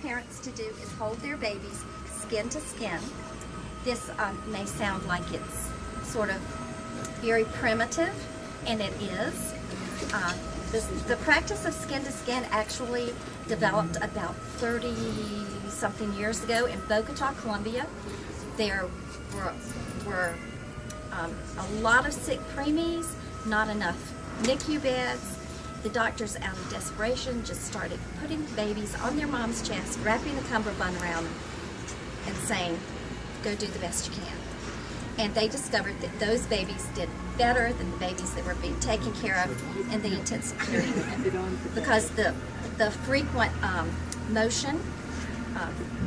parents to do is hold their babies skin to skin. This may sound like it's sort of very primitive, and it is. The practice of skin to skin actually developed about 30-something years ago in Bogota, Colombia. There were a lot of sick preemies, not enough NICU beds. The doctors, out of desperation, just started putting babies on their mom's chest, wrapping a cummerbund around them, and saying, go do the best you can. And they discovered that those babies did better than the babies that were being taken care of in the intensive care unit, because the frequent motion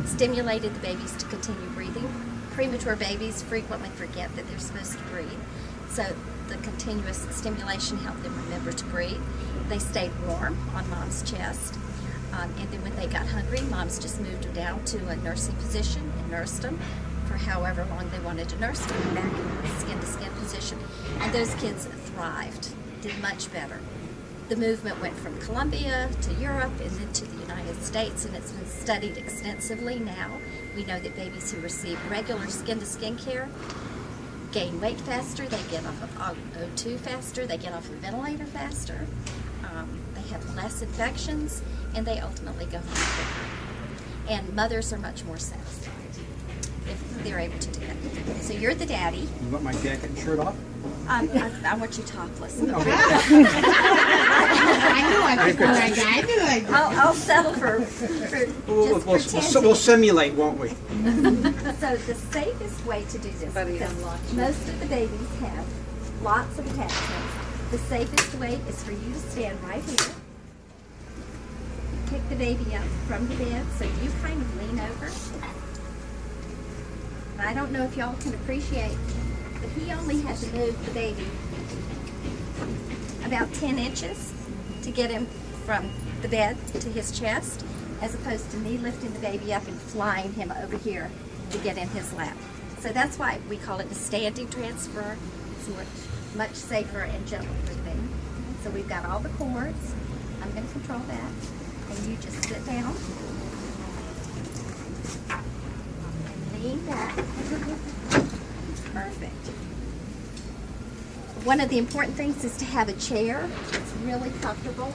stimulated the babies to continue breathing. Premature babies frequently forget that they're supposed to breathe, so the continuous stimulation helped them remember to breathe. They stayed warm on mom's chest, and then when they got hungry, moms just moved them down to a nursing position and nursed them for however long they wanted to nurse them, back in a skin-to-skin position. And those kids thrived, did much better. The movement went from Colombia to Europe and then to the United States, and it's been studied extensively now. We know that babies who receive regular skin-to-skin care gain weight faster, they get off of O2 faster, they get off the ventilator faster, they have less infections, and they ultimately go home quicker. And mothers are much more satisfied if they're able to do that. So you're the daddy. You want my jacket and shirt off? I want you topless. Okay. I'll settle for We'll simulate, won't we? So the safest way to do this, because most of the babies have lots of attachments, the safest way is for you to stand right here, pick the baby up from the bed, so you kind of lean over. I don't know if y'all can appreciate, but he only had to move the baby about 10 inches to get him from the bed to his chest, as opposed to me lifting the baby up and flying him over here to get in his lap. So that's why we call it a standing transfer. It's much safer and gentler for the baby. So we've got all the cords. I'm going to control that. And you just sit down. Lean back. Perfect. One of the important things is to have a chair that's really comfortable,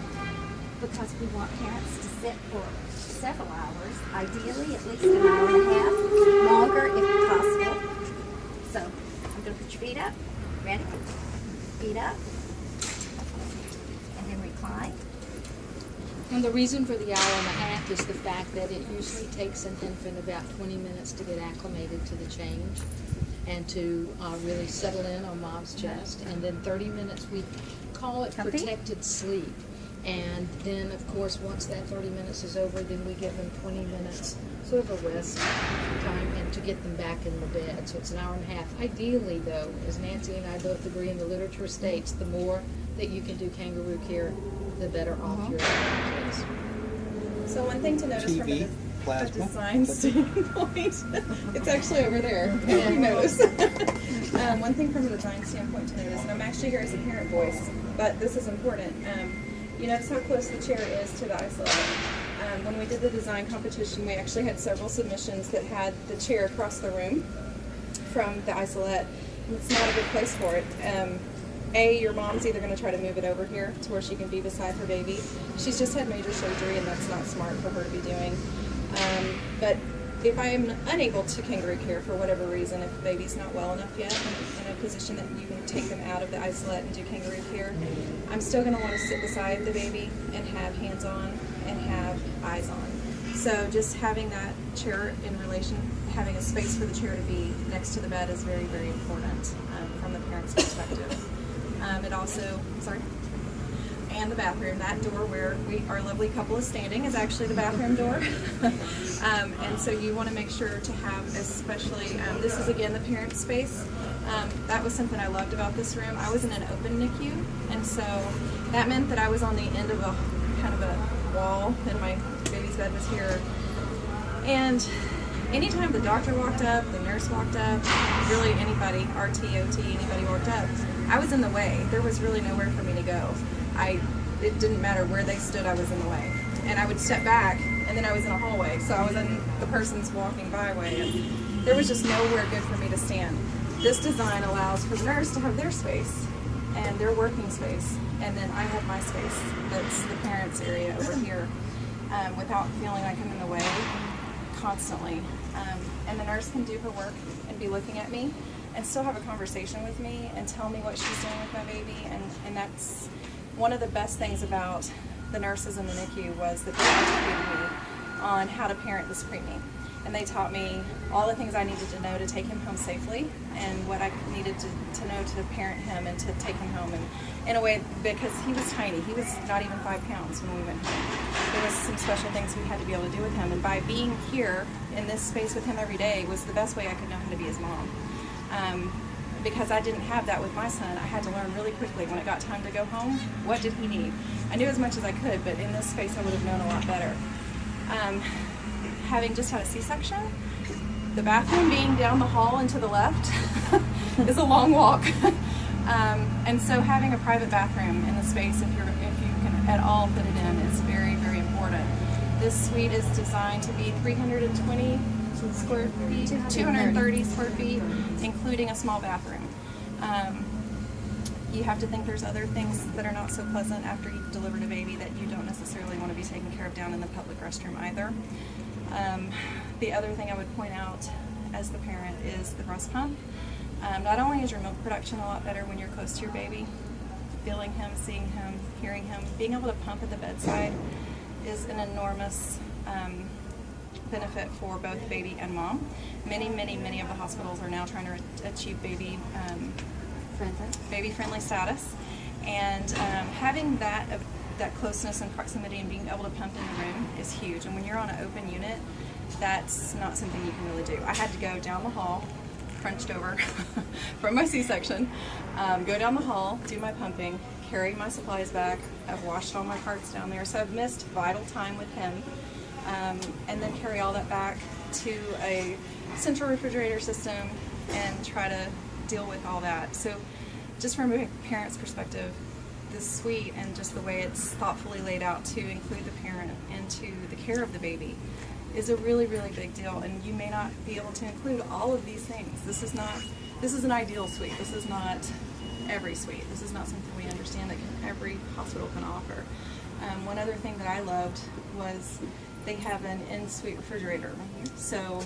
because we want parents to sit for several hours, ideally at least an hour and a half, longer if possible. So I'm going to put your feet up. Ready? Feet up. And then recline. And the reason for the hour and a half is the fact that it usually takes an infant about 20 minutes to get acclimated to the change and to really settle in on mom's chest. And then 30 minutes, we call it protected sleep. And then, of course, once that 30 minutes is over, then we give them 20 minutes sort of a rest time and to get them back in the bed. So it's an hour and a half. Ideally, though, as Nancy and I both agree, and the literature states, the more that you can do kangaroo care, the better off your kids. So one thing to notice from a design standpoint, it's actually over there, if you notice. One thing from a design standpoint to notice, and I'm actually here as a parent voice, but this is important. You notice how close the chair is to the isolette. When we did the design competition, we actually had several submissions that had the chair across the room from the isolette. It's not a good place for it. Your mom's either going to try to move it over here to where she can be beside her baby. She's just had major surgery, and that's not smart for her to be doing. But if I am unable to kangaroo care for whatever reason, if the baby's not well enough yet, in a position that you can take them out of the isolette and do kangaroo care, I'm still going to want to sit beside the baby and have hands on and have eyes on. So just having that chair in relation, having a space for the chair to be next to the bed is very, very important from the parent's perspective. It also, and the bathroom, that door where our lovely couple is standing is actually the bathroom door. And so you want to make sure to have, especially, this is again the parent space. That was something I loved about this room. I was in an open NICU, and so that meant that I was on the end of a kind of a wall, and my baby's bed was here. And anytime the doctor walked up, the nurse walked up, really anybody, RT, OT, anybody walked up, I was in the way. There was really nowhere for me to go. It didn't matter where they stood, I was in the way. And I would step back and then I was in a hallway, so I was in the person's walking byway, and there was just nowhere good for me to stand. This design allows for the nurse to have their space and their working space, and then I have my space that's the parents' area over here, without feeling like I'm in the way constantly. And the nurse can do her work and be looking at me and still have a conversation with me and tell me what she's doing with my baby, and that's one of the best things about the nurses in the NICU was that they educated me on how to parent this preemie. And they taught me all the things I needed to know to take him home safely and what I needed to know to parent him and to take him home. And in a way, because he was tiny, he was not even 5 pounds when we went home. There was some special things we had to be able to do with him. And by being here in this space with him every day was the best way I could know how to be his mom. Because I didn't have that with my son, I had to learn really quickly when it got time to go home, what did he need? I knew as much as I could, but in this space I would have known a lot better. Having just had a C-section, the bathroom being down the hall and to the left is a long walk. And so having a private bathroom in the space, if you can at all fit it in, is very, very important. This suite is designed to be 320 square feet, 230 square feet, including a small bathroom. You have to think there's other things that are not so pleasant after you've delivered a baby that you don't necessarily want to be taken care of down in the public restroom either. The other thing I would point out as the parent is the breast pump. Not only is your milk production a lot better when you're close to your baby, feeling him, seeing him, hearing him, being able to pump at the bedside is an enormous benefit for both baby and mom. Many of the hospitals are now trying to achieve baby-friendly status, and having that closeness and proximity and being able to pump in the room is huge. And when you're on an open unit, that's not something you can really do. I had to go down the hall, crunched over from my C-section, go down the hall, do my pumping, carry my supplies back. I've washed all my carts down there, so I've missed vital time with him, and then carry all that back to a central refrigerator system and try to deal with all that. So just from a parent's perspective, this suite and just the way it's thoughtfully laid out to include the parent into the care of the baby is a really, really big deal, and you may not be able to include all of these things. This is an ideal suite. This is not every suite. This is not something we understand that every hospital can offer. One other thing that I loved was they have an in-suite refrigerator. So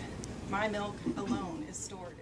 my milk alone is stored